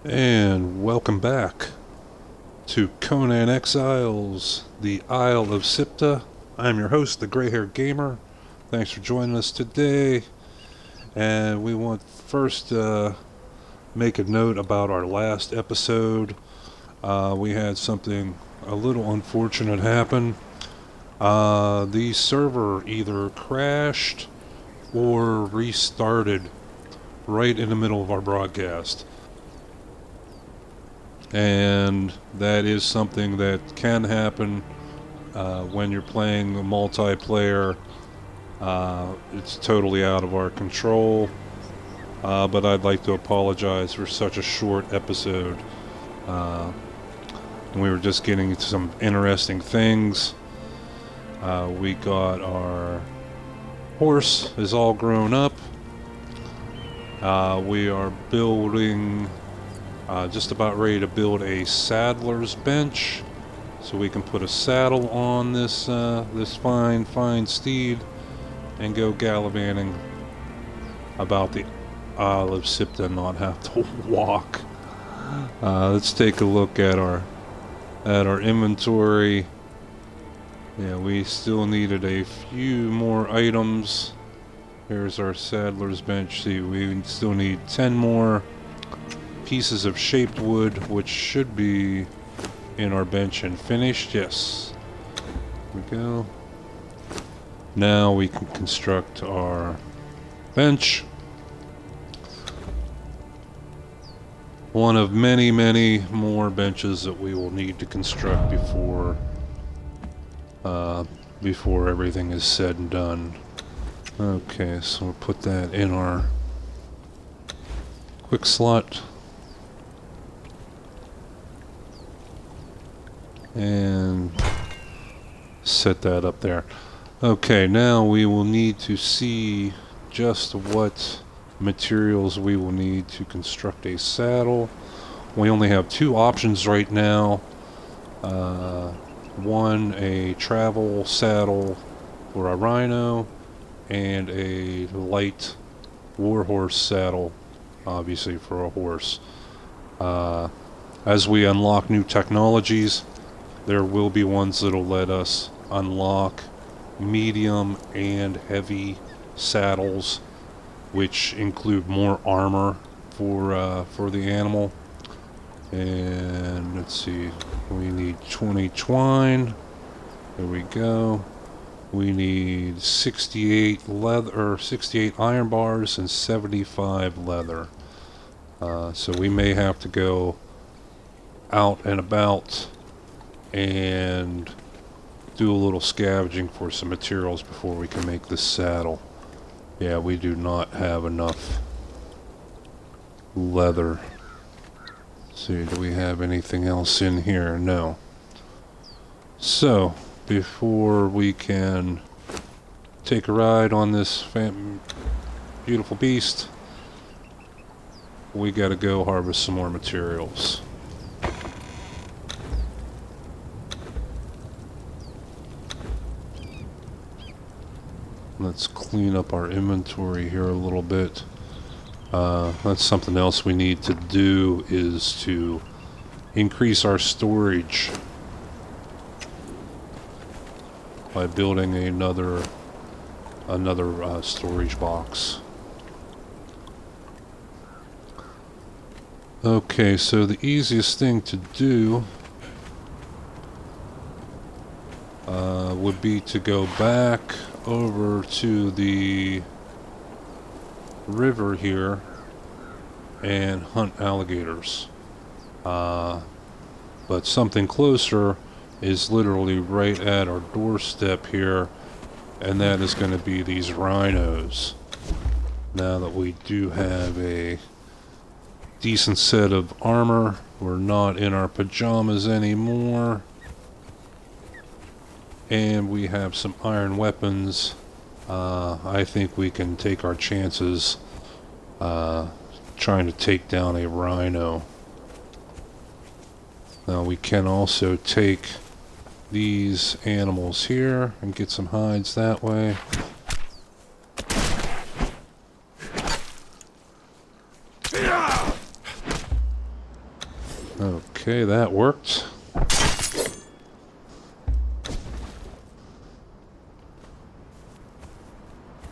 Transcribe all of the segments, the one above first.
And welcome back to Conan Exiles, the Isle of SIPTAH. I'm your host, the Gray-Haired Gamer. Thanks for joining us today. And we want first make a note about our last episode. We had something a little unfortunate happen. The server either crashed or restarted right in the middle of our broadcast. And that is something that can happen when you're playing a multiplayer. It's totally out of our control, but I'd like to apologize for such a short episode. We were just getting to some interesting things. We got our horse is all grown up. We are building just about ready to build a saddler's bench, so we can put a saddle on this this fine steed and go gallivanting about the Isle of SIPTAH and not have to walk. Let's take a look at our inventory. Yeah, we still needed a few more items. Here's our saddler's bench. See, we still need 10 more pieces of shaped wood, which should be in our bench and finished. Yes. There we go. Now we can construct our bench. One of many more benches that we will need to construct before everything is said and done. Okay, so we'll put that in our quick slot. And set that up there. Okay, now we will need to see just what materials we will need to construct a saddle. We only have two options right now. One, a travel saddle for a Rhino, and a light warhorse saddle, obviously, for a horse. As we unlock new technologies, there will be ones that'll let us unlock medium and heavy saddles, which include more armor for the animal. And let's see, we need 20 twine. There we go. We need 68 leather, or 68 iron bars, and 75 leather. So we may have to go out and about and do a little scavenging for some materials before we can make this saddle. Yeah, we do not have enough leather. Let's see, do we have anything else in here? No. So, before we can take a ride on this beautiful beast, we gotta go harvest some more materials. Let's clean up our inventory here a little bit. That's something else we need to do, is to increase our storage by building another storage box. Okay, so the easiest thing to do would be to go back over to the river here and hunt alligators. But something closer is literally right at our doorstep here, and that is going to be these rhinos. Now that we do have a decent set of armor, we're not in our pajamas anymore, and we have some iron weapons. I think we can take our chances trying to take down a rhino. Now we can also take these animals here and get some hides that way. Okay, that worked.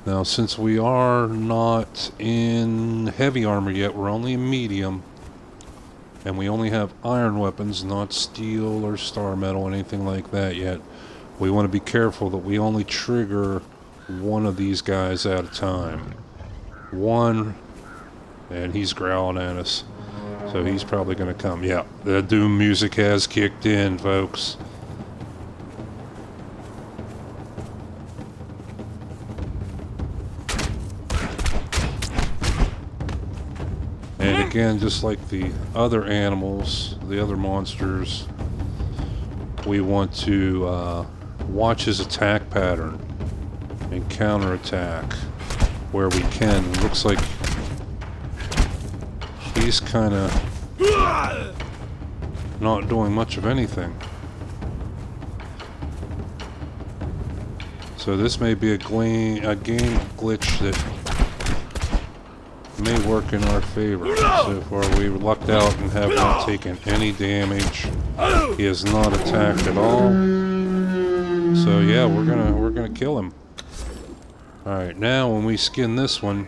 Now, since we are not in heavy armor yet, we're only in medium, and we only have iron weapons, not steel or star metal, anything like that yet. We want to be careful that we only trigger one of these guys at a time. One, and he's growling at us. So he's probably going to come. Yeah, the Doom music has kicked in, folks. And again, just like the other animals, the other monsters, we want to watch his attack pattern and counterattack where we can. It looks like he's kind of not doing much of anything. So this may be a game glitch that may work in our favor. So far we lucked out and have not taken any damage. He has not attacked at all. So yeah, we're gonna kill him. Alright, now when we skin this one,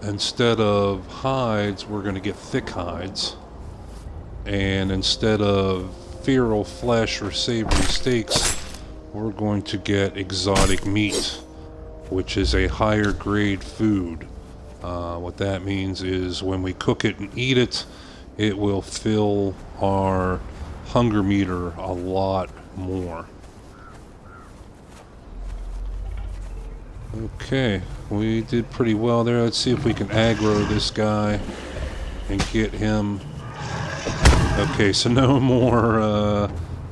instead of hides, we're gonna get thick hides. And instead of feral flesh or savory steaks, we're going to get exotic meat, which is a higher grade food. What that means is when we cook it and eat it, it will fill our hunger meter a lot more. Okay, we did pretty well there. Let's see if we can aggro this guy and get him. Okay, so no more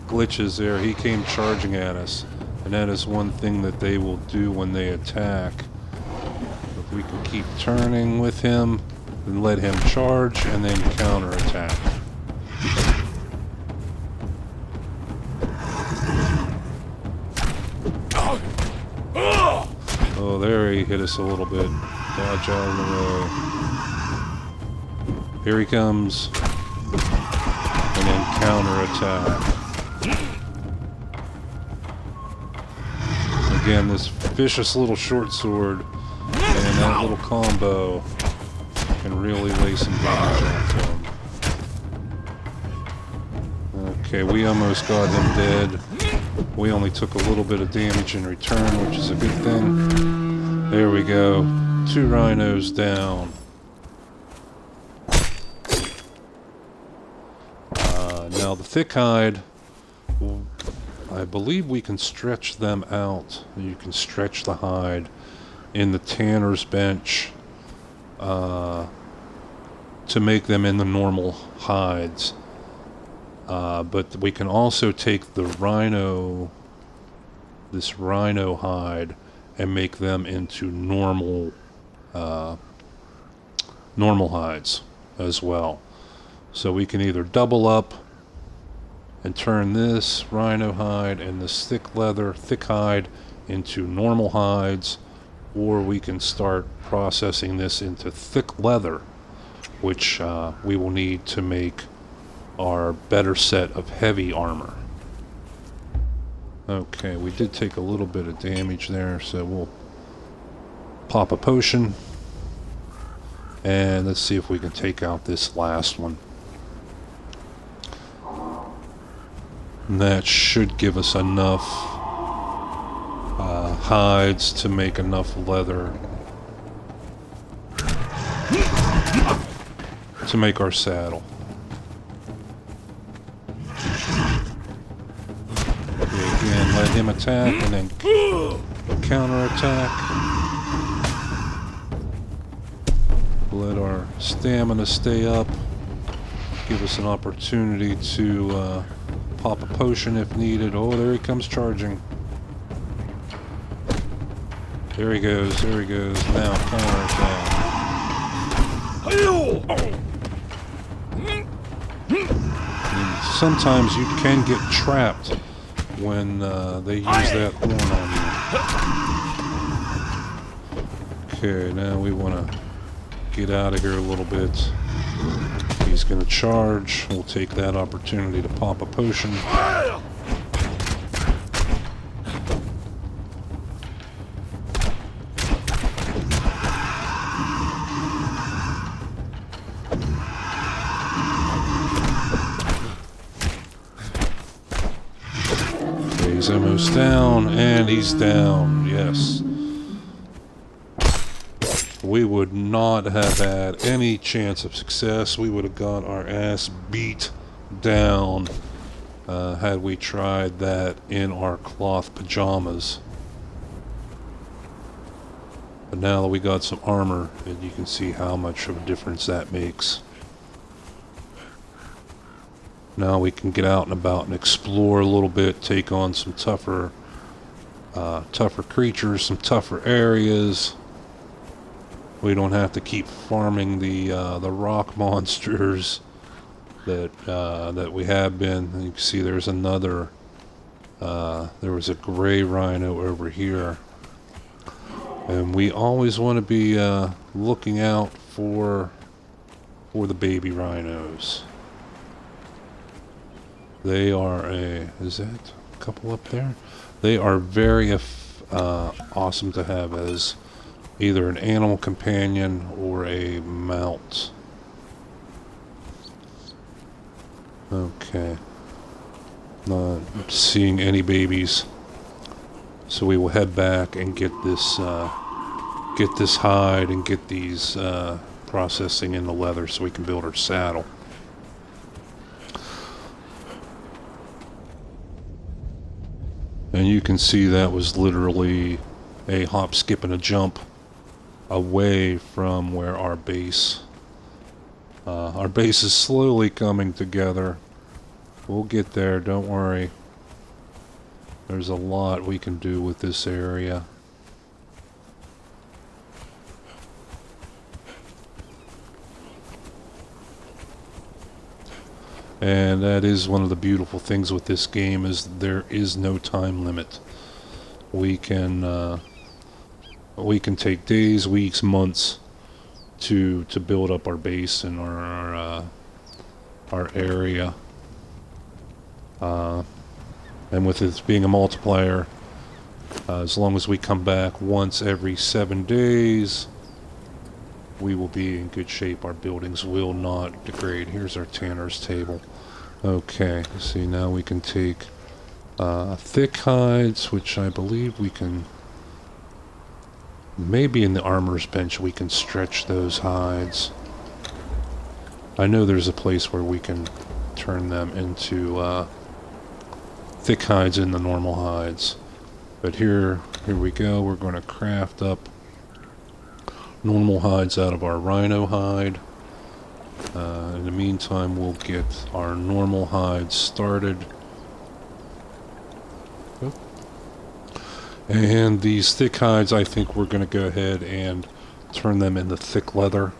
glitches there. He came charging at us, and that is one thing that they will do when they attack. If we can keep turning with him and let him charge and then counterattack. Oh, there he hit us a little bit. Dodge out of the way. Here he comes. And then counterattack. Again, this vicious little short sword and that little combo can really lay some damage onto him. Okay, we almost got him dead. We only took a little bit of damage in return, which is a good thing. There we go. 2 rhinos down. Now the thick hide, I believe we can stretch them out. You can stretch the hide in the tanner's bench to make them in the normal hides. But we can also take the rhino, this rhino hide, and make them into normal hides as well. So we can either double up and turn this rhino hide and this thick hide into normal hides, or we can start processing this into thick leather, which we will need to make our better set of heavy armor. Okay, we did take a little bit of damage there, so we'll pop a potion and let's see if we can take out this last one. And that should give us enough hides to make enough leather to make our saddle. Again, let him attack and then counterattack. Let our stamina stay up. Give us an opportunity to pop a potion if needed. Oh, there he comes charging. There he goes, there he goes. Now, counterattack. And sometimes you can get trapped when they use that horn on you. Okay, now we want to get out of here a little bit. He's he's going to charge. We'll take that opportunity to pop a potion. Okay, he's almost down, and he's down. Yes. We would not have had any chance of success. We would have got our ass beat down had we tried that in our cloth pajamas. But now that we got some armor, and you can see how much of a difference that makes. Now we can get out and about and explore a little bit, take on some tougher creatures, some tougher areas. We don't have to keep farming the rock monsters that we have been. You can see there's another. There was a gray rhino over here, and we always want to be looking out for the baby rhinos. They are is that a couple up there? They are very awesome to have as either an animal companion or a mount. Okay. Not seeing any babies. So we will head back and get this hide and get these processing into leather so we can build our saddle. And you can see that was literally a hop, skip, and a jump away from where our base is slowly coming together. We'll get there, don't worry. There's a lot we can do with this area. And that is one of the beautiful things with this game, is there is no time limit. We can take days, weeks, months to build up our base and our area. And with it being a multiplayer, as long as we come back once every 7 days, we will be in good shape. Our buildings will not degrade. Here's our tanner's table. Okay, see, now we can take thick hides, which I believe we can... Maybe in the armor's bench we can stretch those hides. I know there's a place where we can turn them into thick hides in the normal hides. But here we go. We're going to craft up normal hides out of our rhino hide. In the meantime, we'll get our normal hides started. And these thick hides, I think we're going to go ahead and turn them into thick leather.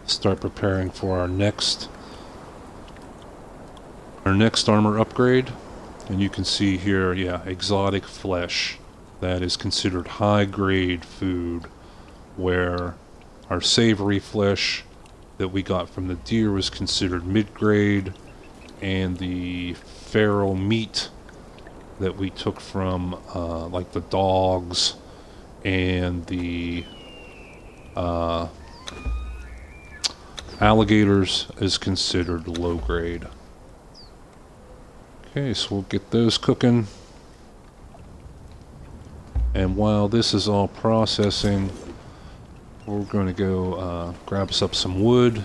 Start preparing for our next armor upgrade. And you can see here, yeah, exotic flesh. That is considered high-grade food, where our savory flesh that we got from the deer was considered mid-grade, and the feral meat that we took from like the dogs and the alligators is considered low grade. Okay, so we'll get those cooking, and while this is all processing, we're going to go grab us up some wood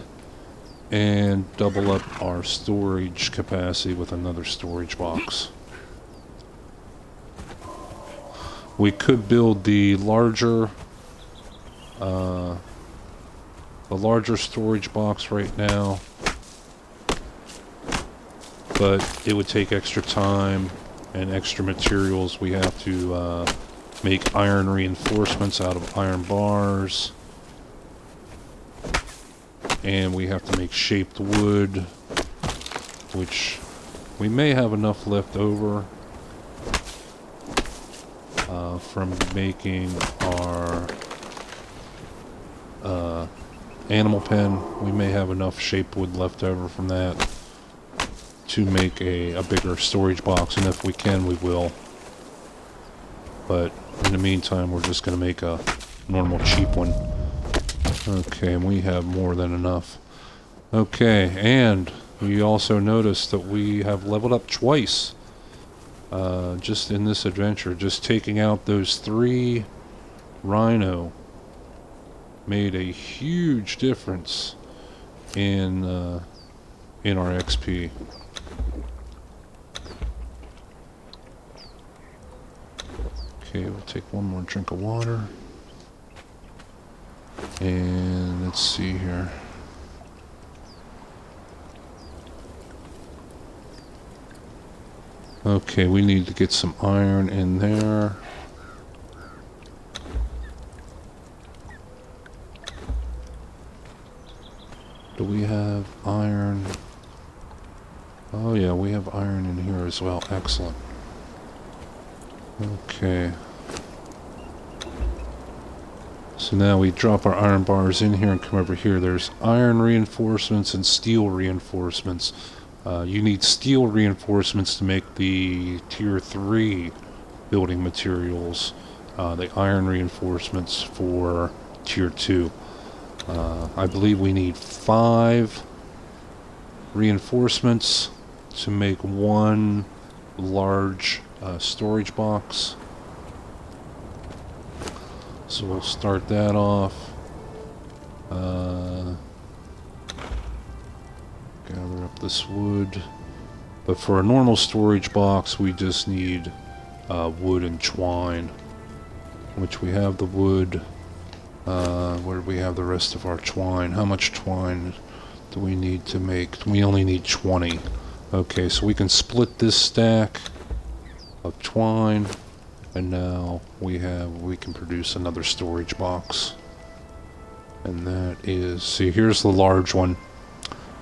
and double up our storage capacity with another storage box. We could build the larger storage box right now, but it would take extra time and extra materials. We have to make iron reinforcements out of iron bars, and we have to make shaped wood, which we may have enough left over from making our animal pen. We may have enough shape wood left over from that to make a bigger storage box, and if we can, we will. But in the meantime, we're just going to make a normal cheap one. Okay, and we have more than enough. Okay, and we also noticed that we have leveled up twice. Just in this adventure, just taking out those 3 Rhino made a huge difference in our XP. Okay, we'll take one more drink of water. And let's see here. Okay, we need to get some iron in there. Do we have iron? Oh yeah, we have iron in here as well. Excellent. Okay. So now we drop our iron bars in here and come over here. There's iron reinforcements and steel reinforcements. You need steel reinforcements to make the tier 3 building materials. The iron reinforcements for tier 2. I believe we need 5 reinforcements to make 1 large storage box. So we'll start that off. Gather up this wood. But for a normal storage box, we just need wood and twine. Which we have the wood. Where do we have the rest of our twine? How much twine do we need to make? We only need 20. Okay, so we can split this stack of twine. And now we can produce another storage box. And that is, see, here's the large one.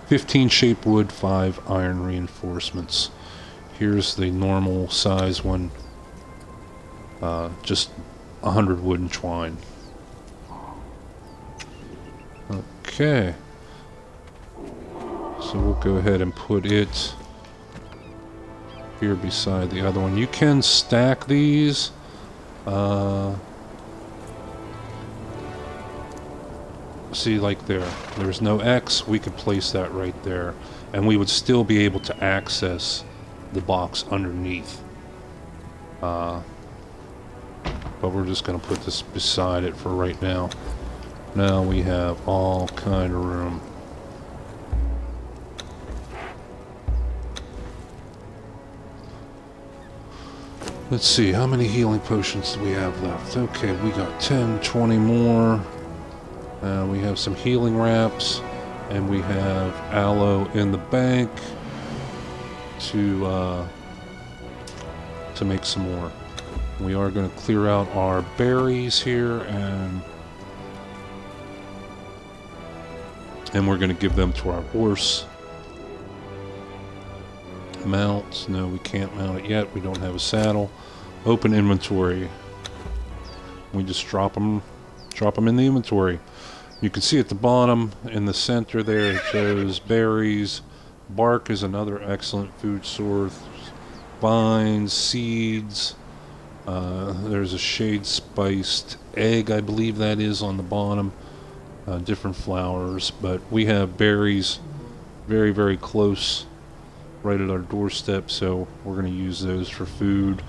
15 shape wood, 5 iron reinforcements. Here's the normal size one. Just 100 wood and twine. Okay. So we'll go ahead and put it here beside the other one. You can stack these. See, like there's no X, we could place that right there, and we would still be able to access the box underneath. But we're just going to put this beside it for right now. Now we have all kind of room. Let's see, how many healing potions do we have left? Okay, we got 10, 20 more. We have some healing wraps, and we have aloe in the bank to make some more. We are going to clear out our berries here, and we're going to give them to our horse. Mount. No, we can't mount it yet. We don't have a saddle. Open inventory. We just drop them in the inventory. You can see at the bottom in the center there it shows berries. Bark is another excellent food source. Vines, seeds. There's a shade spiced egg, I believe that is, on the bottom. Different flowers, but we have berries very, very close, right at our doorstep, so we're going to use those for food.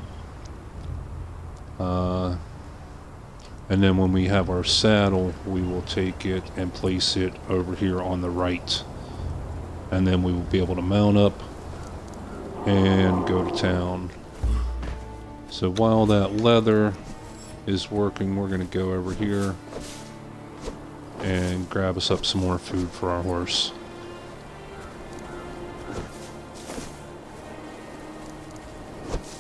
And then when we have our saddle, we will take it and place it over here on the right. And then we will be able to mount up and go to town. So while that leather is working, we're going to go over here and grab us up some more food for our horse.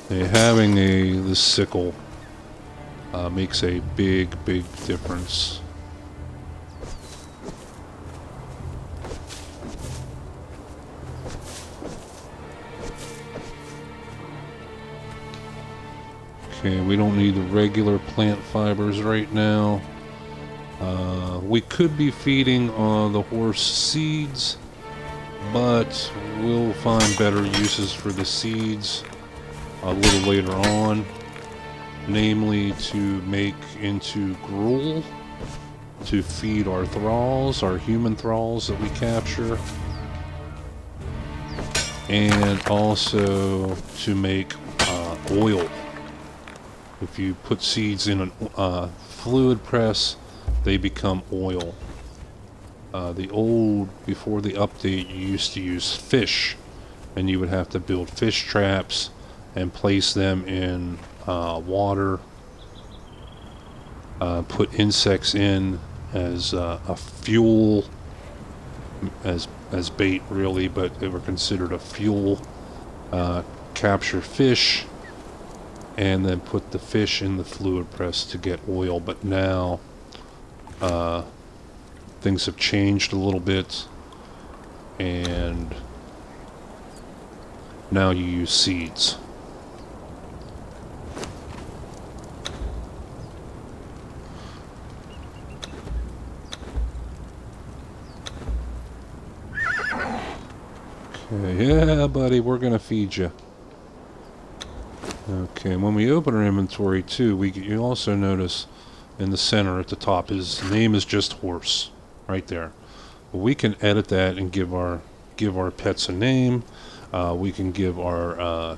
Having this sickle makes a big difference. Okay, we don't need the regular plant fibers right now. We could be feeding the horse seeds, but we'll find better uses for the seeds a little later on, namely to make into gruel to feed our thralls, our human thralls that we capture, and also to make oil. If you put seeds in a fluid press, they become oil. Before the update, you used to use fish, and you would have to build fish traps and place them in water, put insects in as a fuel, as bait really, but they were considered a fuel. Capture fish, and then put the fish in the fluid press to get oil. But now things have changed a little bit, and now you use seeds. Okay, yeah, buddy, we're gonna feed you. Okay, when we open our inventory too, you also notice in the center at the top, his name is just horse, right there. We can edit that and give our pets a name. We can give our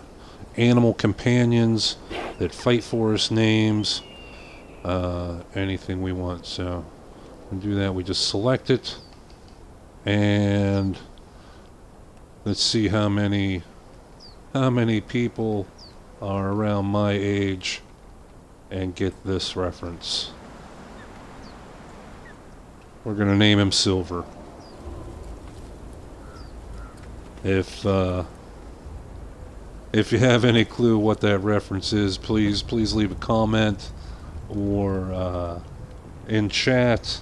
animal companions that fight for us names, anything we want. So to do that, we just select it, and let's see how many people are around my age and get this reference. We're gonna name him Silver. If you have any clue what that reference is, please leave a comment or in chat.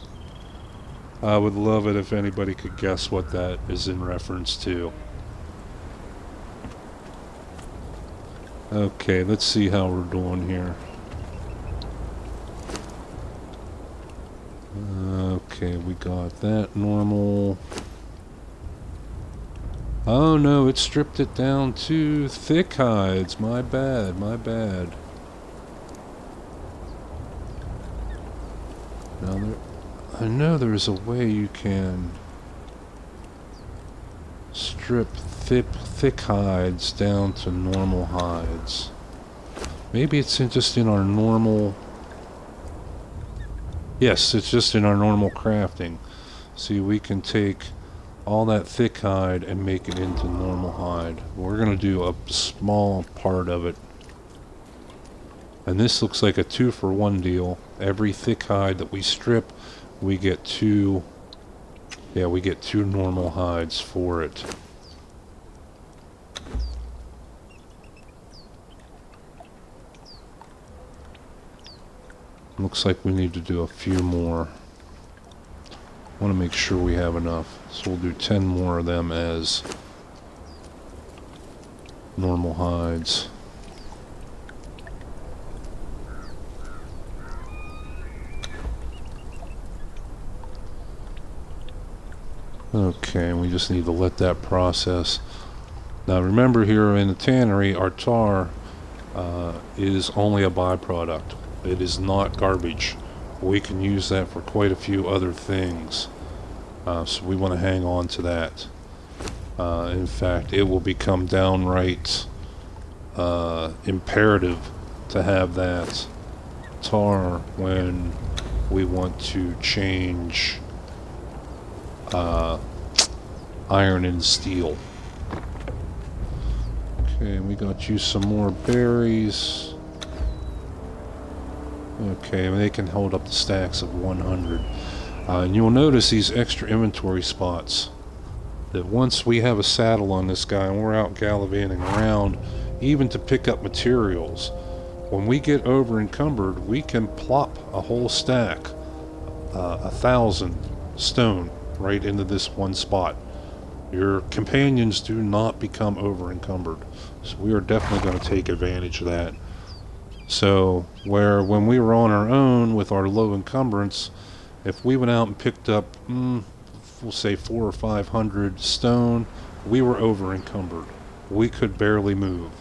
I would love it if anybody could guess what that is in reference to. Okay, let's see how we're doing here. Okay, we got that normal. Oh no, it stripped it down to thick hides. My bad, my bad. Now I know there's a way you can strip thick hides down to normal hides. Maybe it's just in our normal... Yes, it's just in our normal crafting. See, we can take all that thick hide and make it into normal hide. We're going to do a small part of it. And this looks like a 2-for-1 deal. Every thick hide that we strip, we get two normal hides for it. Looks like we need to do a few more. I want to make sure we have enough. So we'll do 10 more of them as normal hides. Okay, we just need to let that process. Now remember, here in the tannery, our tar is only a byproduct. It is not garbage. We can use that for quite a few other things. So we want to hang on to that. In fact, it will become downright imperative to have that tar when we want to change iron and steel. Okay, we got you some more berries. Okay, they can hold up to stacks of 100. And you'll notice these extra inventory spots. That once we have a saddle on this guy and we're out gallivanting around, even to pick up materials, when we get over encumbered, we can plop a whole stack, 1,000 stone, right into this one spot. Your companions do not become over encumbered. So we are definitely going to take advantage of that. So when we were on our own with our low encumbrance If we went out and picked up, we'll say 400 or 500 stone, we were over encumbered. We could barely move.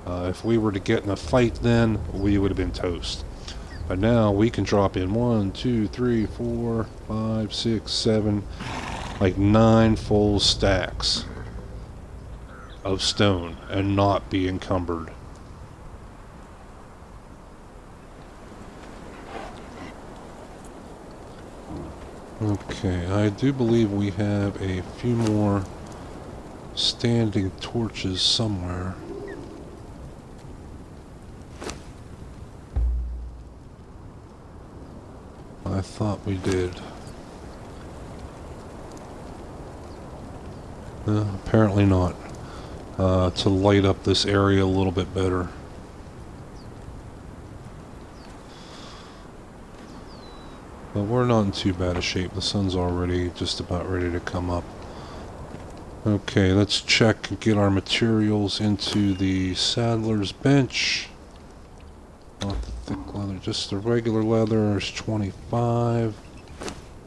If we were to get in a fight then, we would have been toast. But now we can drop in 1, 2, 3, 4, 5, 6, 7, like 9 full stacks of stone and not be encumbered. Okay, I do believe we have a few more standing torches somewhere. I thought we did. Apparently not. To light up this area a little bit better. But we're not in too bad a shape. The sun's already just about ready to come up. Okay, let's check and get our materials into the saddler's bench. Not the thick leather, just the regular leather is 25.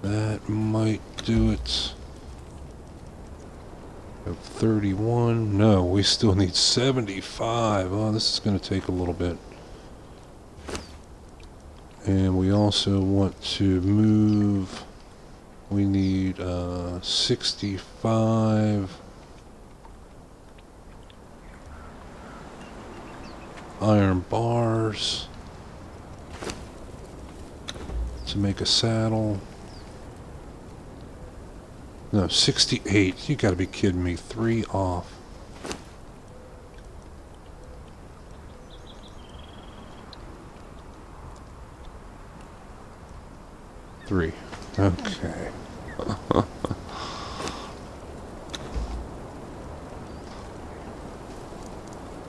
That might do it. Of 31. No, we still need 75. Oh, this is going to take a little bit. And we also want to move. We need 65 iron bars to make a saddle. No, 68. You gotta be kidding me. 3 off. Three. Okay.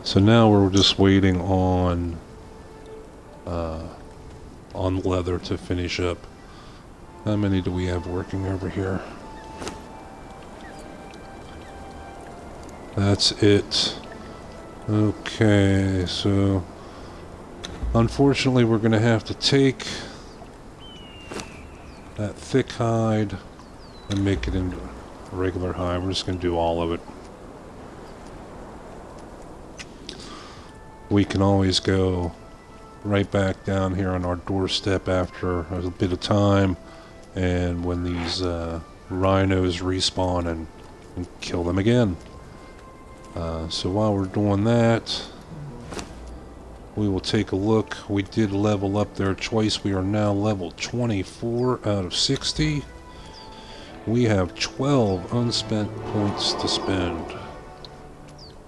So now we're just waiting on leather to finish up. How many do we have working over here? That's it. Okay, so unfortunately we're gonna have to take that thick hide and make it into a regular hide. We're just gonna do all of it. We can always go right back down here on our doorstep after a bit of time, and when these rhinos respawn and kill them again. So while we're doing that, we will take a look. We did level up there twice. We are now level 24 out of 60. We have 12 unspent points to spend.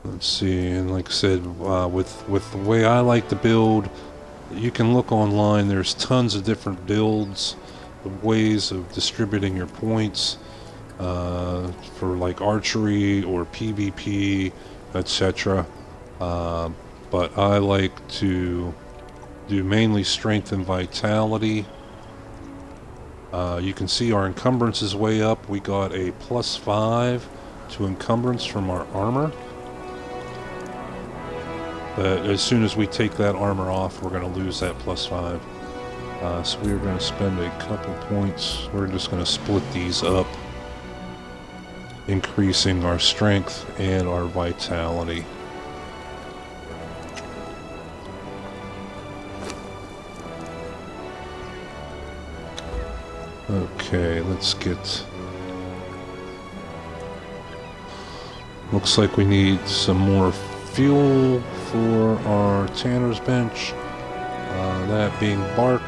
Let's see, and like I said, with the way I like to build, you can look online. There's tons of different builds, ways of distributing your points for like archery or PvP, etc. But I like to do mainly strength and vitality. You can see our encumbrance is way up. We got a +5 to encumbrance from our armor. But as soon as we take that armor off, we're going to lose that +5. So we're going to spend a couple points. We're just going to split these up, increasing our strength and our vitality. Okay, let's get... Looks like we need some more fuel for our tanner's bench. That being bark.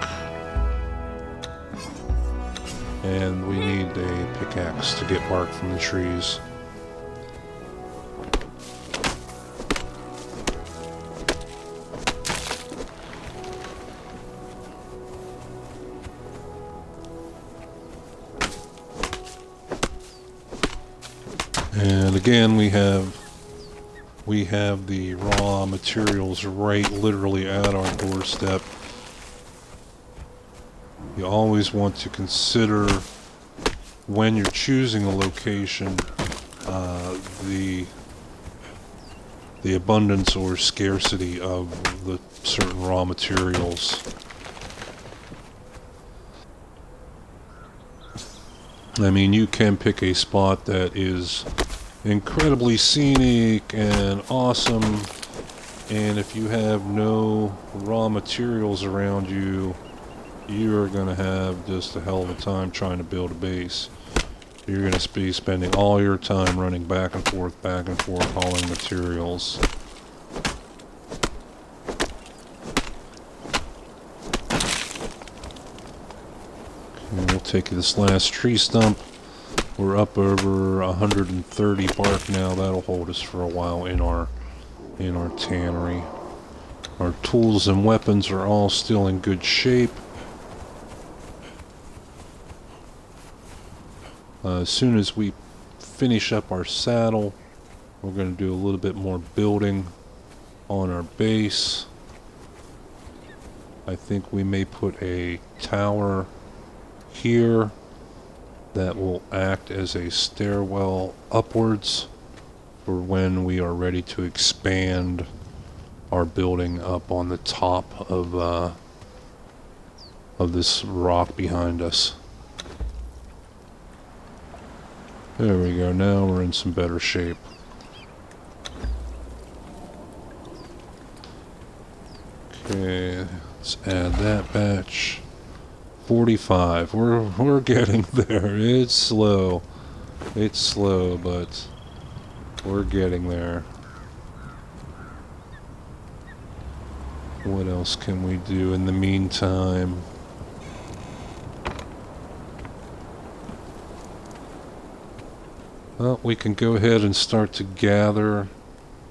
And we need a pickaxe to get bark from the trees. And again, we have the raw materials right literally at our doorstep. You always want to consider, when you're choosing a location, the abundance or scarcity of the certain raw materials. I mean, you can pick a spot that is incredibly scenic and awesome, and if you have no raw materials around you, you're going to have just a hell of a time trying to build a base. You're going to be spending all your time running back and forth, hauling materials. Okay, we'll take this last tree stump. We're up over 130 bark now. That'll hold us for a while in our tannery. Our tools and weapons are all still in good shape. As soon as we finish up our saddle, we're going to do a little bit more building on our base. I think we may put a tower here that will act as a stairwell upwards for when we are ready to expand our building up on the top of this rock behind us. There we go. Now we're in some better shape. Okay, let's add that batch. 45. We're getting there. It's slow. It's slow, but we're getting there. What else can we do in the meantime? Well, we can go ahead and start to gather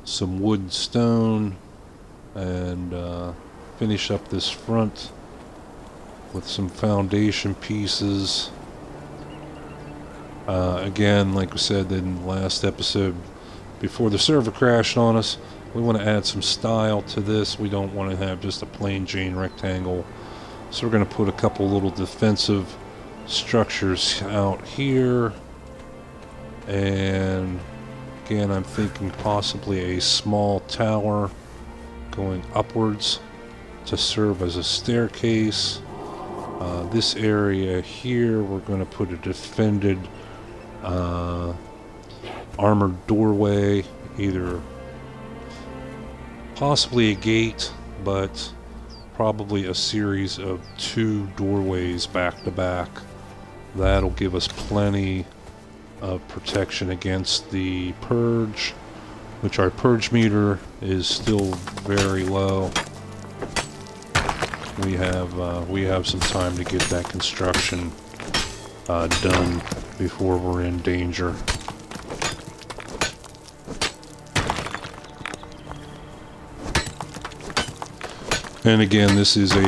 some wood and stone and finish up this front with some foundation pieces. Again, like we said in the last episode, before the server crashed on us, we want to add some style to this. We don't want to have just a plain Jane rectangle. So we're going to put a couple little defensive structures out here. And again, I'm thinking possibly a small tower going upwards to serve as a staircase. This area here, we're going to put a defended armored doorway, either possibly a gate, but probably a series of 2 doorways back to back. That'll give us plenty of protection against the purge, which our purge meter is still very low. We have some time to get that construction done before we're in danger. And again, this is a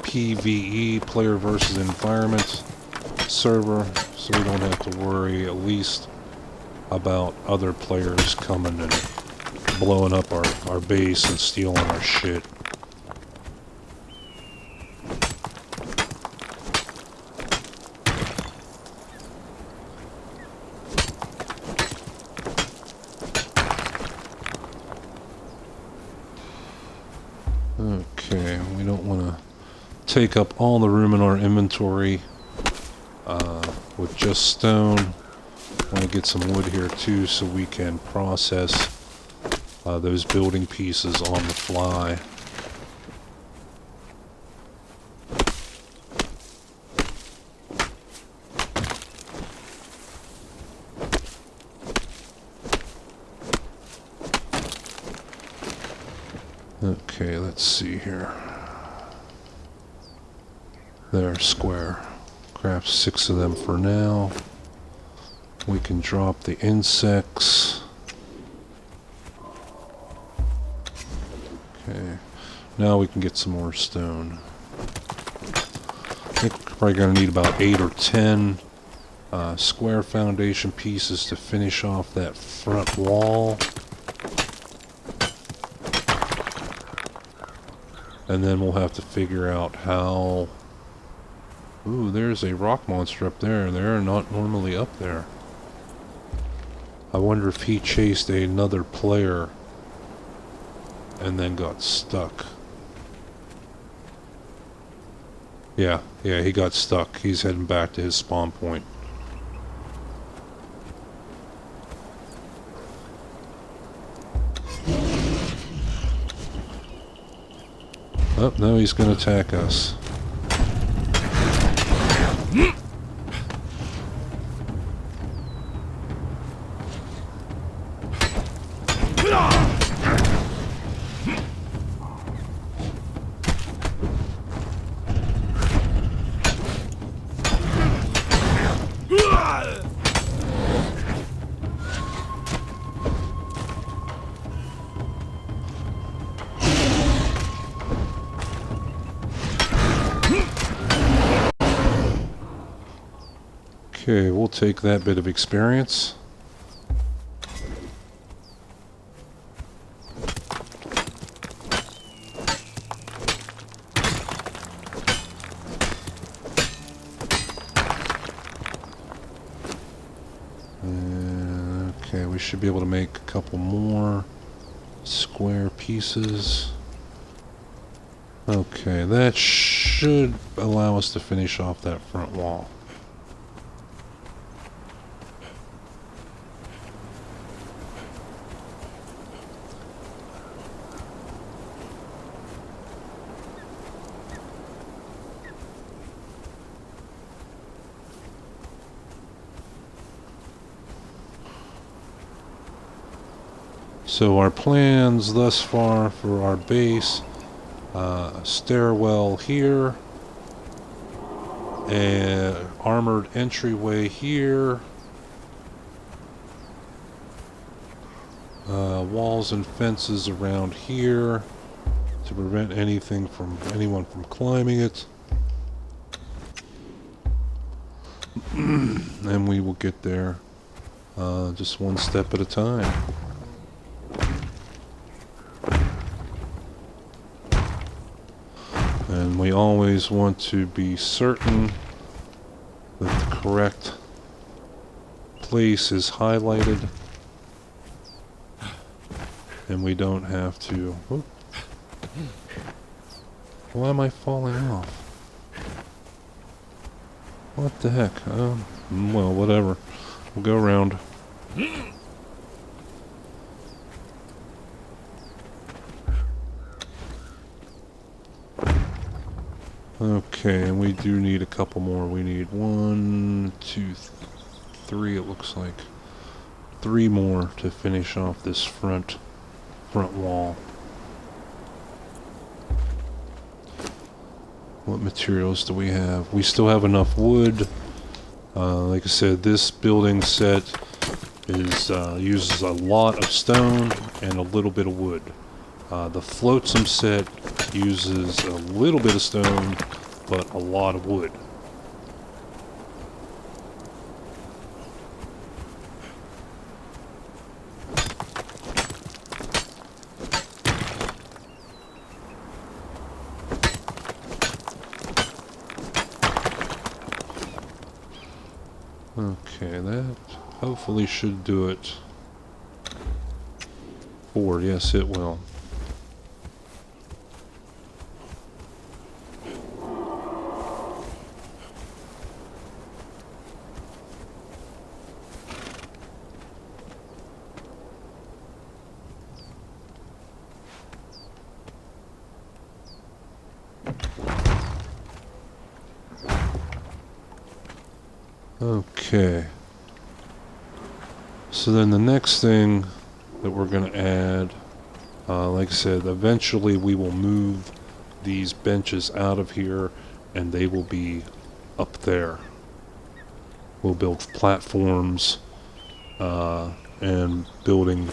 PvE, player versus environment server, so we don't have to worry, at least, about other players coming and blowing up our base and stealing our shit. Okay, we don't want to take up all the room in our inventory with just stone. Want to get some wood here too so we can process those building pieces on the fly. Okay, let's see here. They're square. Craft 6 of them for now. We can drop the insects. Okay, now we can get some more stone. I think we're probably going to need about 8 or 10 square foundation pieces to finish off that front wall. And then we'll have to figure out how... Ooh, there's a rock monster up there. They're not normally up there. I wonder if he chased another player and then got stuck. Yeah, he got stuck. He's heading back to his spawn point. Oh, now he's going to attack us. Okay, we'll take that bit of experience. Okay, we should be able to make a couple more square pieces. Okay, that should allow us to finish off that front wall. So our plans thus far for our base, stairwell here, an armored entryway here, walls and fences around here to prevent anyone from climbing it. And we will get there just one step at a time. And we always want to be certain that the correct place is highlighted and we don't have to... Whoop. Why am I falling off? What the heck? Well, whatever. We'll go around. Okay, and we do need a couple more. We need 1, 2, 3, it looks like. 3 more to finish off this front wall. What materials do we have? We still have enough wood. Like I said, this building set uses a lot of stone and a little bit of wood. The flotsam set uses a little bit of stone, but a lot of wood. Okay, that hopefully should do it. Forward, yes it will. Okay. So then the next thing that we're going to add, like I said, eventually we will move these benches out of here and they will be up there. We'll build platforms and buildings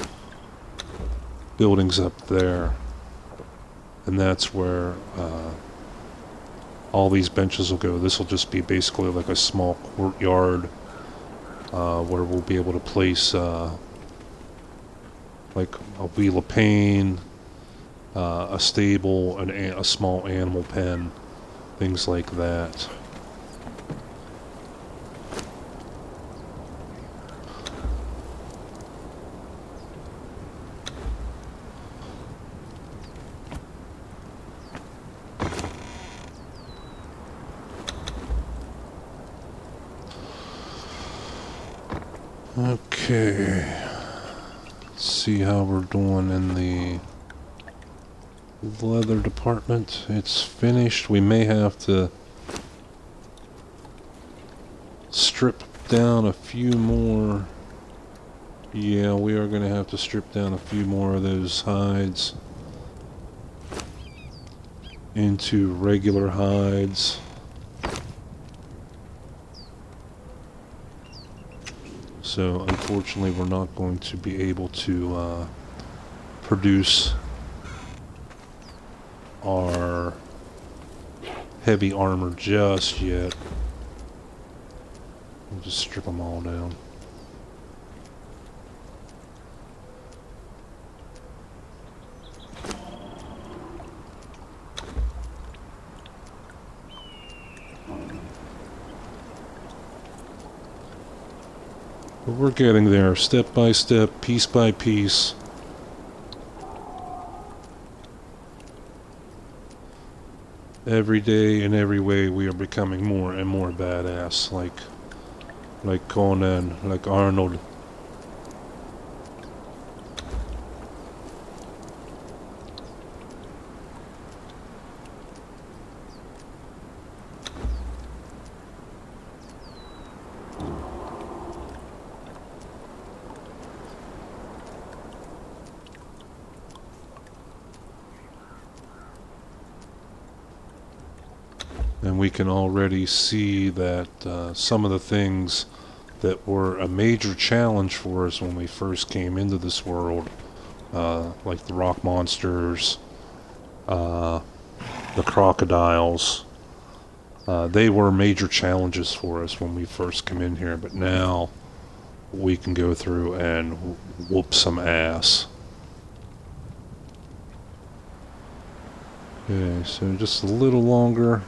up there. And that's where all these benches will go. This will just be basically like a small courtyard where we'll be able to place like a wheel of pain, a stable, a small animal pen, things like that. Okay, let's see how we're doing in the leather department. It's finished. We may have to strip down a few more. Yeah, we are going to have to strip down a few more of those hides into regular hides. So unfortunately we're not going to be able to produce our heavy armor just yet. We'll just strip them all down. But we're getting there, step by step, piece by piece. Every day in every way we are becoming more and more badass, like Conan, like Arnold. And we can already see that some of the things that were a major challenge for us when we first came into this world, like the rock monsters, the crocodiles, they were major challenges for us when we first came in here, but now we can go through and whoop some ass. Okay, so just a little longer.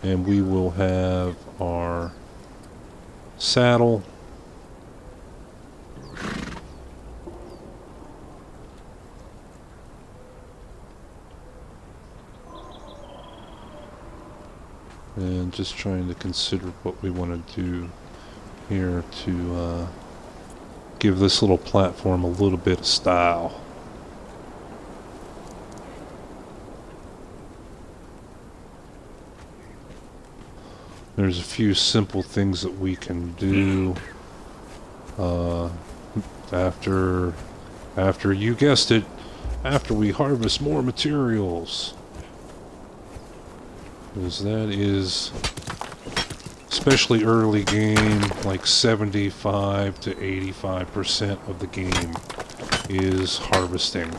And we will have our saddle. And just trying to consider what we want to do here to give this little platform a little bit of style. There's a few simple things that we can do after you guessed it, after we harvest more materials. Because that is, especially early game, like 75 to 85% of the game is harvesting.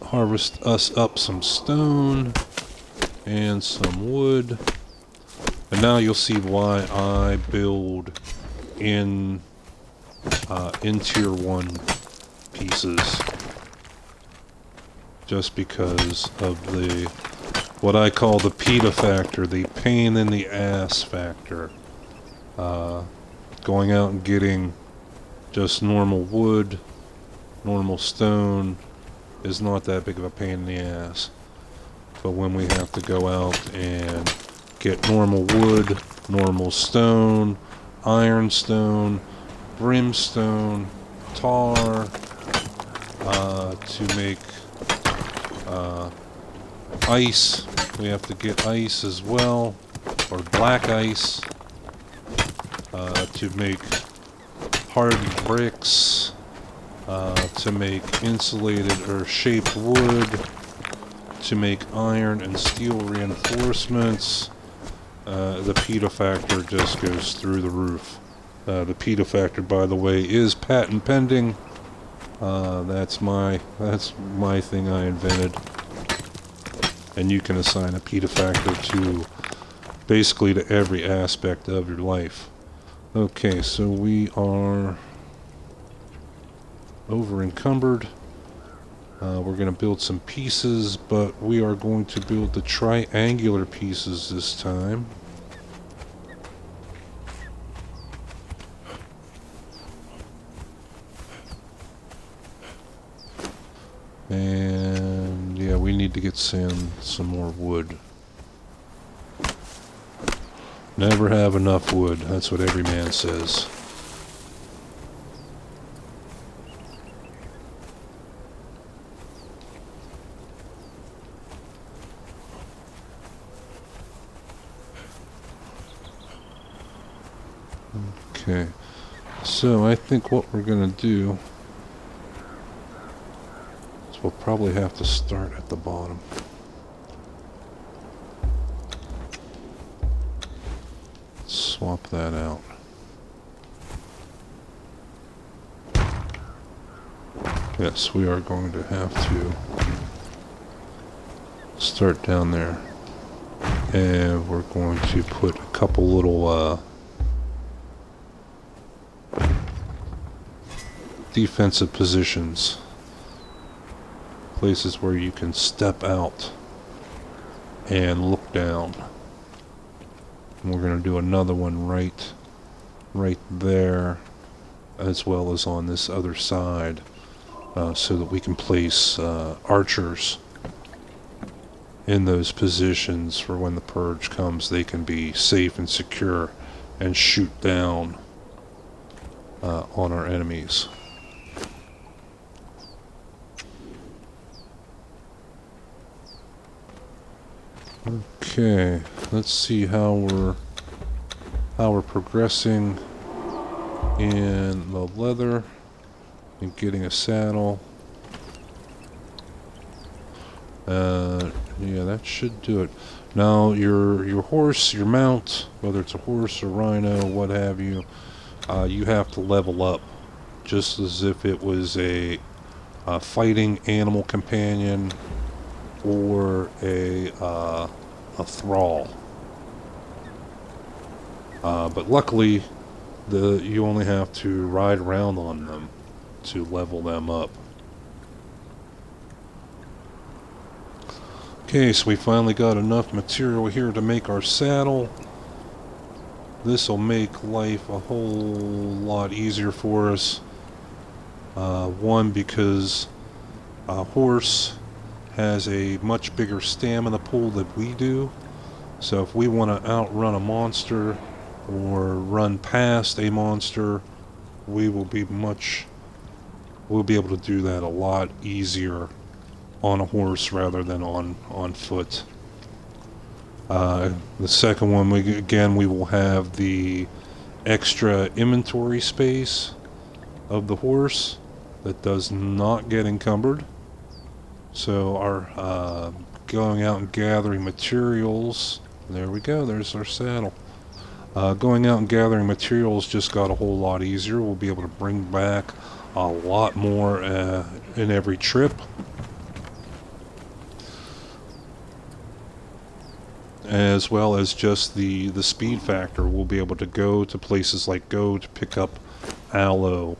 Harvest us up some stone and some wood. And now you'll see why I build in tier 1 pieces. Just because of the, what I call the PETA factor, the pain in the ass factor. Going out and getting just normal wood, normal stone is not that big of a pain in the ass. But when we have to go out and get normal wood, normal stone, ironstone, brimstone, tar, to make ice, we have to get ice as well, or black ice, to make hardened bricks, to make insulated or shaped wood, to make iron and steel reinforcements. The PETA factor just goes through the roof. The PETA factor, by the way, is patent pending. That's my thing I invented. And you can assign a PETA factor to basically to every aspect of your life. Okay, so we are over encumbered. We're going to build some pieces, but we are going to build the triangular pieces this time. And yeah, we need to get some more wood. Never have enough wood, that's what every man says. Okay, so I think what we're gonna do is we'll probably have to start at the bottom. Swap that out. Yes, we are going to have to start down there. And we're going to put a couple little defensive positions. Places where you can step out and look down. And we're going to do another one right there, as well as on this other side, so that we can place archers in those positions for when the purge comes. They can be safe and secure and shoot down on our enemies. Okay, let's see how we're progressing in the leather and getting a saddle. Yeah, that should do it. Now your horse, your mount, whether it's a horse or rhino, what have you, you have to level up, just as if it was a fighting animal companion or a thrall. But luckily, you only have to ride around on them to level them up. Okay, so we finally got enough material here to make our saddle. This will make life a whole lot easier for us. One, because a horse has a much bigger stamina pool than we do. So if we want to outrun a monster or run past a monster, we'll be able to do that a lot easier on a horse rather than on foot. The second one, we will have the extra inventory space of the horse that does not get encumbered. So our going out and gathering materials, there we go, there's our saddle. Going out and gathering materials just got a whole lot easier. We'll be able to bring back a lot more in every trip. As well as just the speed factor. We'll be able to go to places like to pick up aloe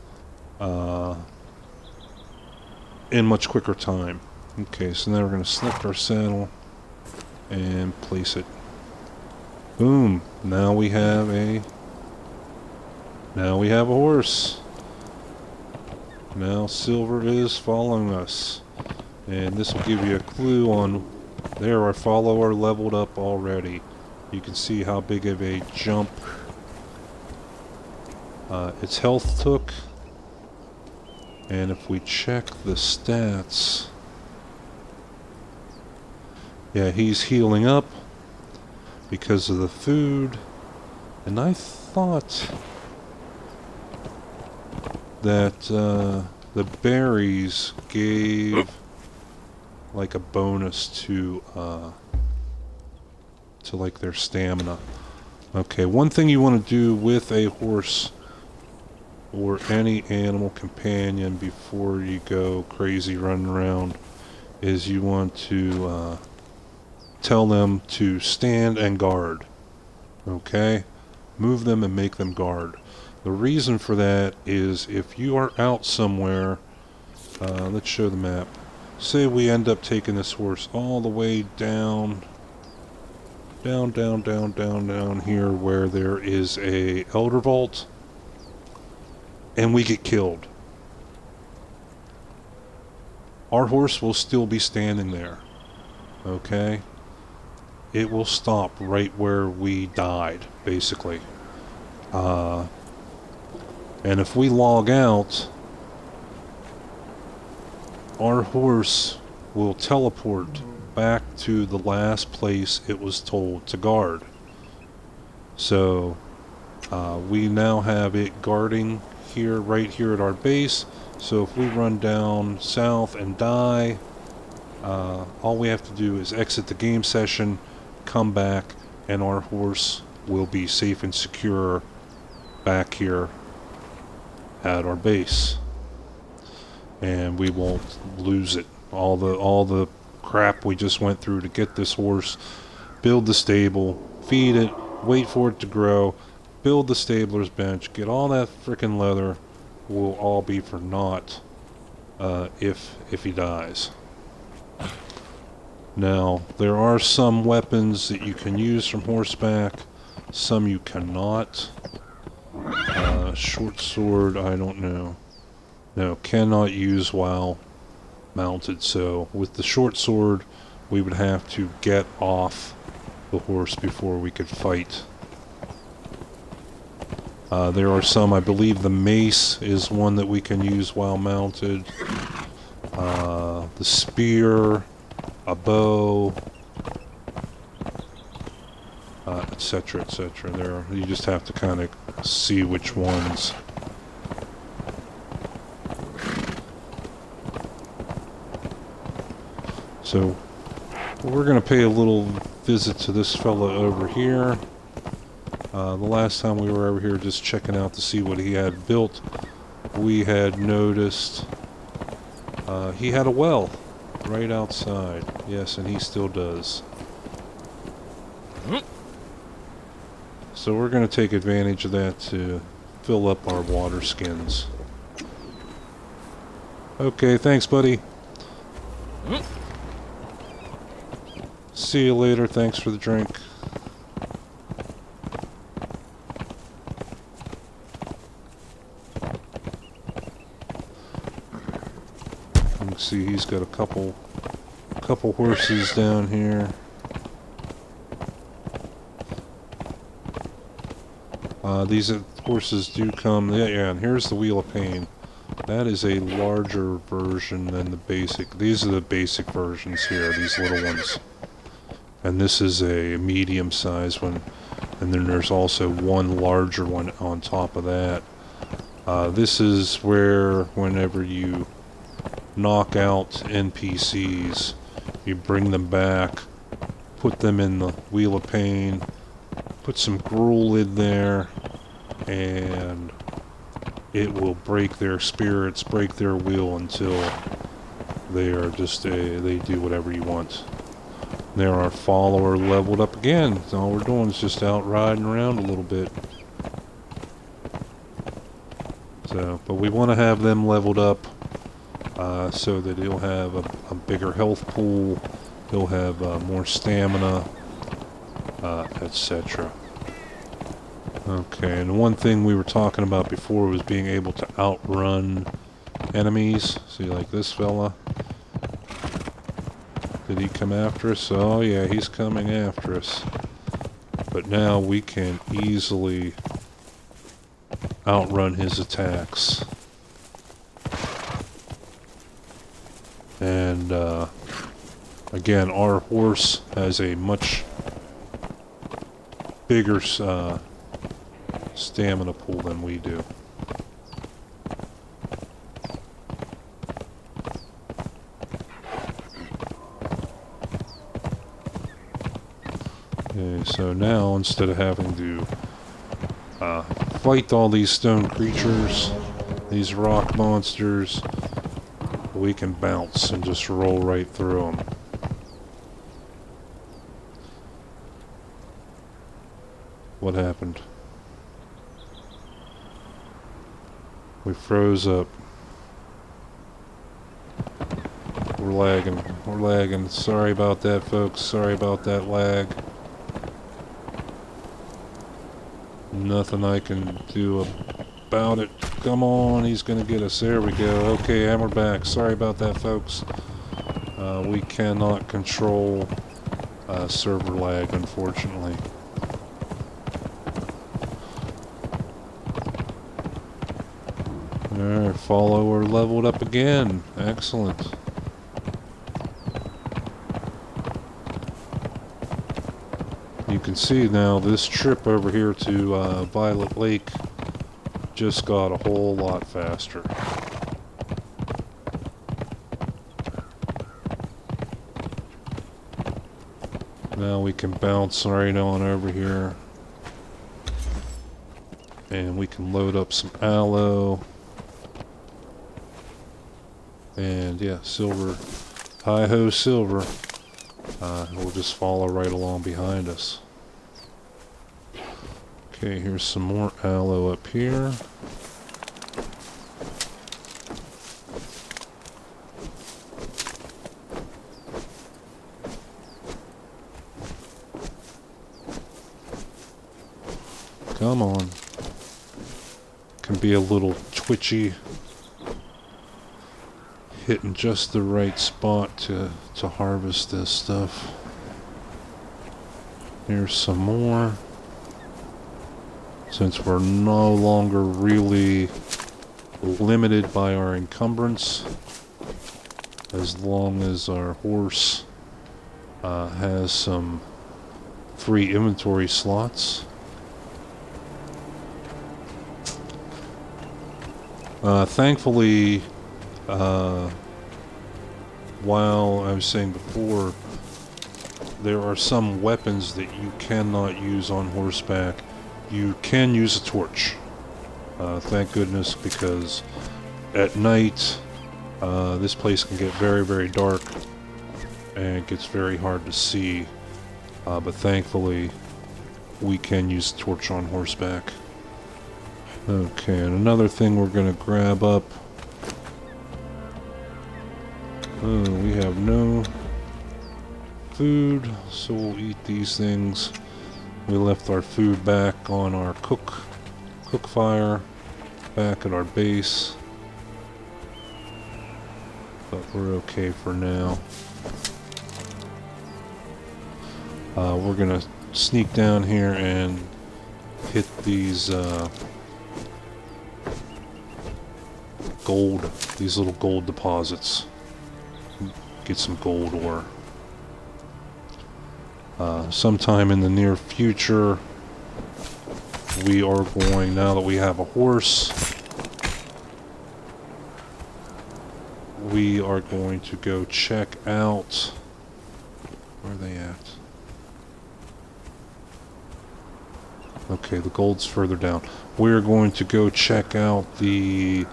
in much quicker time. Okay, so now we're going to select our saddle and place it. Boom! Now we have a horse. Now silver is following us, and this will give you a clue on. There, our follower leveled up already. You can see how big of a jump its health took. And if we check the stats, yeah, he's healing up because of the food. And I thought that the berries gave like a bonus to like their stamina. Okay, one thing you want to do with a horse or any animal companion before you go crazy running around is you want to tell them to stand and guard. Okay? Move them and make them guard. The reason for that is if you are out somewhere, let's show the map. Say we end up taking this horse all the way down here where there is a elder vault, and we get killed. our horse will still be standing there. Okay? It will stop right where we died, basically. And if we log out, our horse will teleport back to the last place it was told to guard. So, we now have it guarding here, right here at our base. So if we run down south and die, all we have to do is exit the game session, come back, and our horse will be safe and secure back here at our base. And we won't lose it. All the crap we just went through to get this horse, build the stable, feed it, wait for it to grow, build the stabler's bench, get all that frickin' leather, will all be for naught if he dies. Now, there are some weapons that you can use from horseback, some you cannot. Short sword, I don't know. No, cannot use while mounted. So with the short sword, we would have to get off the horse before we could fight. There are some, I believe the mace is one that we can use while mounted. The spear, a bow, etc., etc. There, you just have to kind of see which ones. So, we're going to pay a little visit to this fella over here. The last time we were over here just checking out to see what he had built, we had noticed he had a well right outside. Yes, and he still does. So we're going to take advantage of that to fill up our water skins. Okay, thanks, buddy. See you later. Thanks for the drink. You can see he's got a couple horses down here. These horses do come. Yeah, and here's the Wheel of Pain. That is a larger version than the basic. These are the basic versions here, these little ones. And this is a medium-sized one. And then there's also one larger one on top of that. This is where, whenever you knock out NPCs, you bring them back, put them in the Wheel of Pain, put some gruel in there, and it will break their spirits, break their will until they are just they do whatever you want. There, our follower leveled up again. So all we're doing is just out riding around a little bit. So, but we want to have them leveled up so that he'll have a bigger health pool, he'll have more stamina, etc. Okay, and one thing we were talking about before was being able to outrun enemies. See, like this fella. Did he come after us? Oh yeah, he's coming after us. But now we can easily outrun his attacks. And again, our horse has a much bigger stamina pool than we do. Okay, so now instead of having to fight all these stone creatures, these rock monsters, we can bounce and just roll right through them. What happened? We froze up. We're lagging. We're lagging. Sorry about that, folks. Sorry about that lag. Nothing I can do about it. Come on, he's gonna get us. There we go. Okay, and we're back. Sorry about that, folks. We cannot control server lag, unfortunately. Alright, follower leveled up again. Excellent. You can see now this trip over here to Violet Lake just got a whole lot faster. Now we can bounce right on over here. And we can load up some aloe. And yeah, silver. Hi-ho, silver. We'll just follow right along behind us. Okay, here's some more aloe up here. Come on. Can be a little twitchy. Hitting just the right spot to harvest this stuff. Here's some more. Since we're no longer really limited by our encumbrance, as long as our horse has some free inventory slots. Thankfully, while I was saying before, there are some weapons that you cannot use on horseback. You can use a torch. Thank goodness, because at night, this place can get very, very dark, and it gets very hard to see. But thankfully, we can use a torch on horseback. Okay, and another thing we're going to grab up. Oh, we have no food, so we'll eat these things. We left our food back on our cook fire back at our base. But we're okay for now. We're going to sneak down here and hit these these little gold deposits. Get some gold ore. Sometime in the near future, we are going, now that we have a horse, we are going to go check out, where are they at? Okay, the gold's further down. We're going to go check out the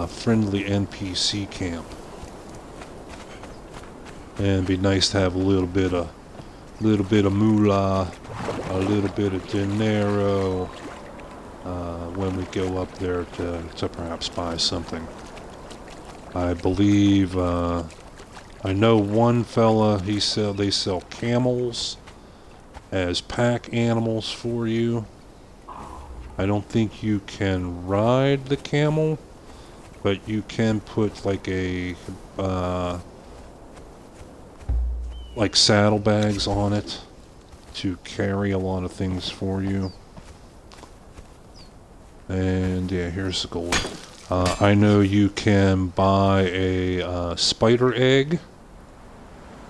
friendly NPC camp. And it'd be nice to have a little bit of moolah, a little bit of dinero when we go up there to perhaps buy something. I believe I know one fella, they sell camels as pack animals for you. I don't think you can ride the camel, but you can put like a like saddlebags on it to carry a lot of things for you. And yeah, here's the gold. I know you can buy a spider egg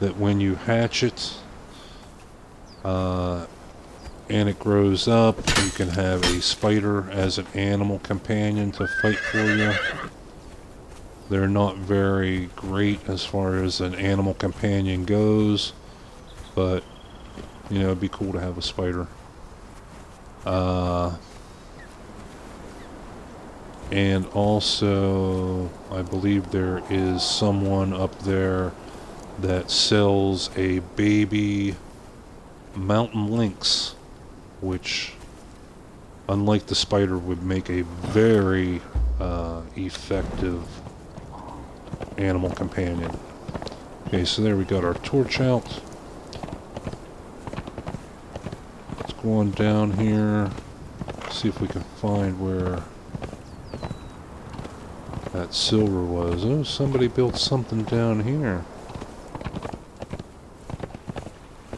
that when you hatch it and it grows up, you can have a spider as an animal companion to fight for you. They're not very great as far as an animal companion goes, but you know, it'd be cool to have a spider. And also, I believe there is someone up there that sells a baby mountain lynx, which, unlike the spider, would make a very effective animal companion. Okay, so there we got our torch out. Let's go on down here, see if we can find where that silver was. Oh, somebody built something down here.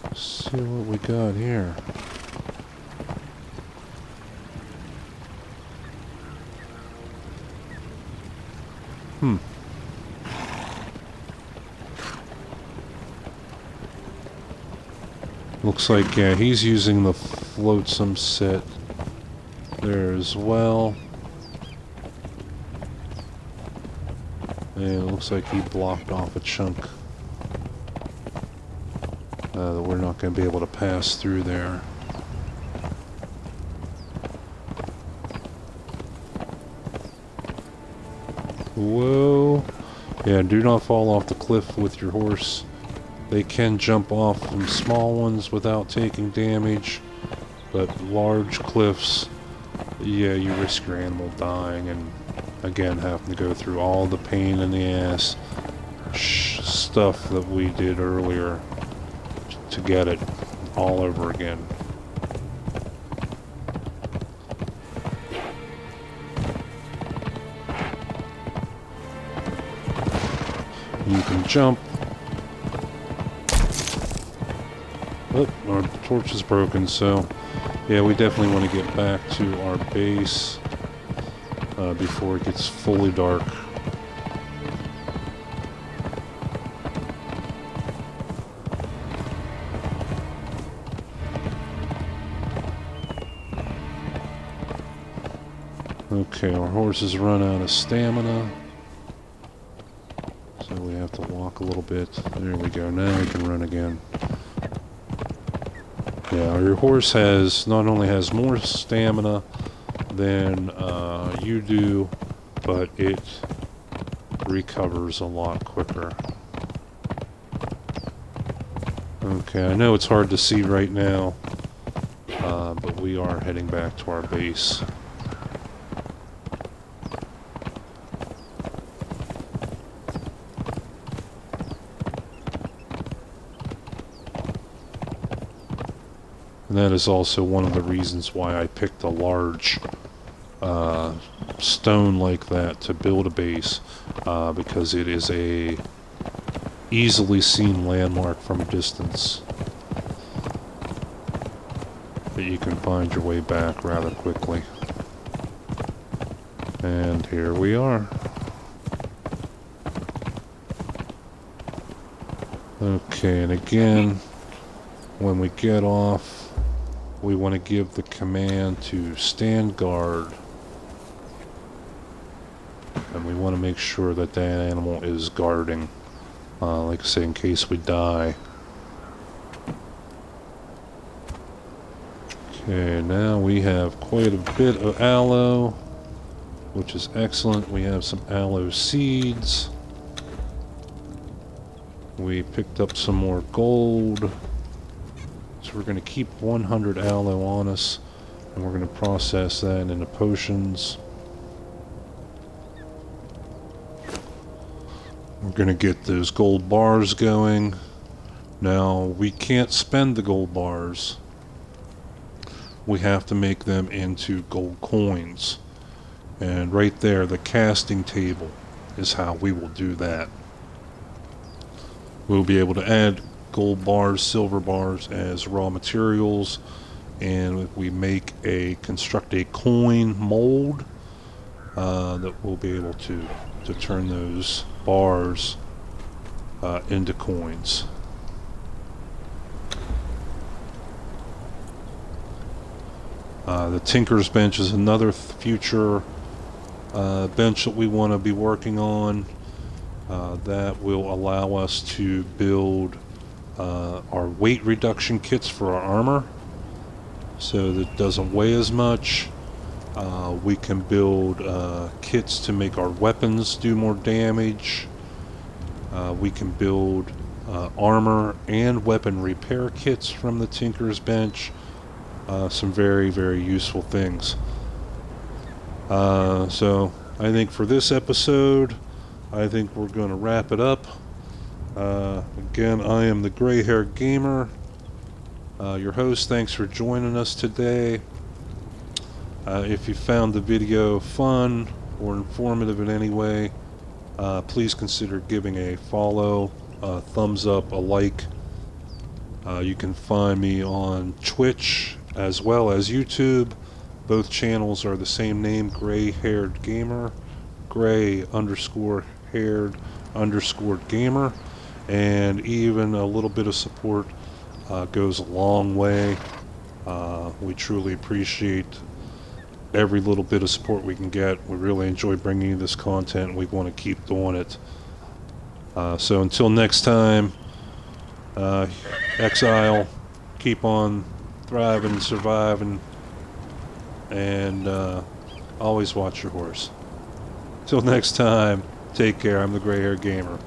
Let's see what we got here. Looks like, yeah, he's using the flotsam set there as well. And it looks like he blocked off a chunk that we're not going to be able to pass through there. Whoa. Yeah, do not fall off the cliff with your horse. They can jump off from small ones without taking damage, but large cliffs, yeah, you risk your animal dying and, again, having to go through all the pain in the ass stuff that we did earlier to get it all over again. You can jump. Oh, our torch is broken, so yeah, we definitely want to get back to our base before it gets fully dark. Okay, our horses run out of stamina, so we have to walk a little bit. There we go, now we can run again. Yeah, your horse not only has more stamina than you do, but it recovers a lot quicker. Okay, I know it's hard to see right now, but we are heading back to our base. And that is also one of the reasons why I picked a large stone like that to build a base, because it is a easily seen landmark from a distance that you can find your way back rather quickly. And here we are. Okay, and again, when we get off, we want to give the command to stand guard, and we want to make sure that that animal is guarding, like I say, in case we die. Okay, now we have quite a bit of aloe, which is excellent. We have some aloe seeds. We picked up some more gold. So we're going to keep 100 aloe on us, and we're going to process that into potions. We're going to get those gold bars going. Now, we can't spend the gold bars. We have to make them into gold coins. And right there, the casting table is how we will do that. We'll be able to add gold bars, silver bars as raw materials, and we construct a coin mold that we'll be able to turn those bars into coins. The Tinker's Bench is another future bench that we want to be working on that will allow us to build our weight reduction kits for our armor, so that it doesn't weigh as much. We can build kits to make our weapons do more damage. We can build armor and weapon repair kits from the Tinker's Bench. Some very, very useful things. So I think for this episode, I think we're going to wrap it up. Again, I am the Gray-Haired Gamer, your host. Thanks for joining us today. If you found the video fun, or informative in any way, please consider giving a follow, a thumbs up, a like. You can find me on Twitch as well as YouTube. Both channels are the same name, Gray Haired Gamer, Gray_haired_gamer, and even a little bit of support goes a long way. We truly appreciate every little bit of support we can get. We really enjoy bringing you this content. We want to keep doing it. So until next time, Exile, keep on thriving, surviving, and always watch your horse. Till next time, take care. I'm the Gray Hair Gamer.